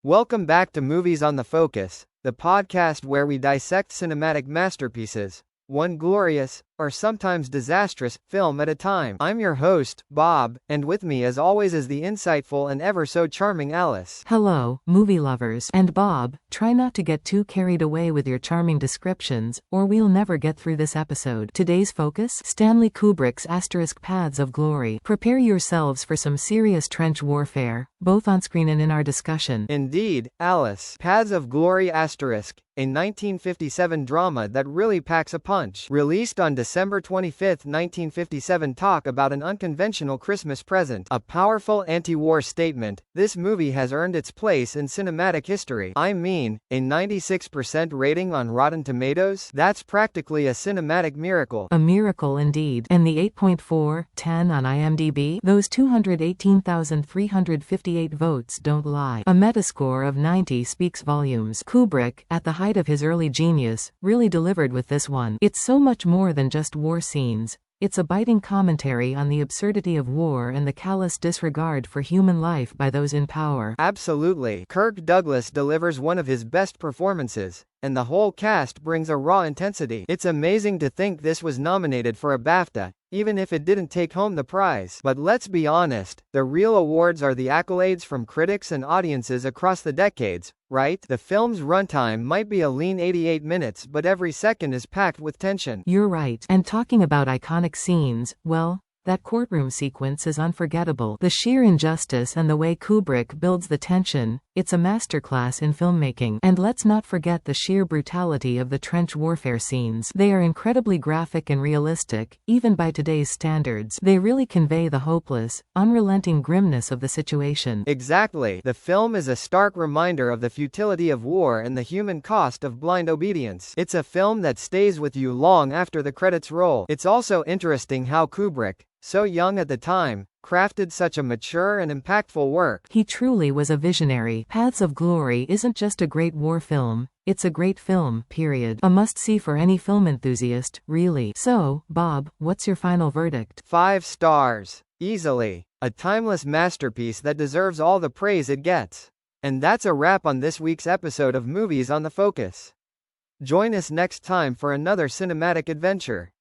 Welcome back to Movies on the Focus, the podcast where we dissect cinematic masterpieces, one glorious, or sometimes disastrous, film at a time. I'm your host, Bob, and with me as always is the insightful and ever so charming Alice. Hello, movie lovers. And Bob, try not to get too carried away with your charming descriptions, or we'll never get through this episode. Today's focus? Stanley Kubrick's Paths of Glory. Prepare yourselves for some serious trench warfare, both on screen and in our discussion. Indeed, Alice. Paths of Glory *, a 1957 drama that really packs a punch. Released on December 25, 1957, talk about an unconventional Christmas present. A powerful anti-war statement, this movie has earned its place in cinematic history. I mean, a 96% rating on Rotten Tomatoes? That's practically a cinematic miracle. A miracle indeed. And the 8.4/10 on IMDb? Those 218,358 votes don't lie. A Metascore of 90 speaks volumes. Kubrick, at the height of his early genius, really delivered with this one. It's so much more than just war scenes. It's a biting commentary on the absurdity of war and the callous disregard for human life by those in power. Absolutely. Kirk Douglas delivers one of his best performances, and the whole cast brings a raw intensity. It's amazing to think this was nominated for a BAFTA, even if it didn't take home the prize. But let's be honest, the real awards are the accolades from critics and audiences across the decades, right? The film's runtime might be a lean 88 minutes, but every second is packed with tension. You're right. And talking about iconic scenes, well, that courtroom sequence is unforgettable. The sheer injustice and the way Kubrick builds the tension, it's a masterclass in filmmaking. And let's not forget the sheer brutality of the trench warfare scenes. They are incredibly graphic and realistic, even by today's standards. They really convey the hopeless, unrelenting grimness of the situation. Exactly. The film is a stark reminder of the futility of war and the human cost of blind obedience. It's a film that stays with you long after the credits roll. It's also interesting how Kubrick, so young at the time, crafted such a mature and impactful work. He truly was a visionary. Paths of Glory isn't just a great war film, it's a great film, period. A must-see for any film enthusiast, really. So, Bob, what's your final verdict? 5 stars. Easily. A timeless masterpiece that deserves all the praise it gets. And that's a wrap on this week's episode of Movies on the Focus. Join us next time for another cinematic adventure.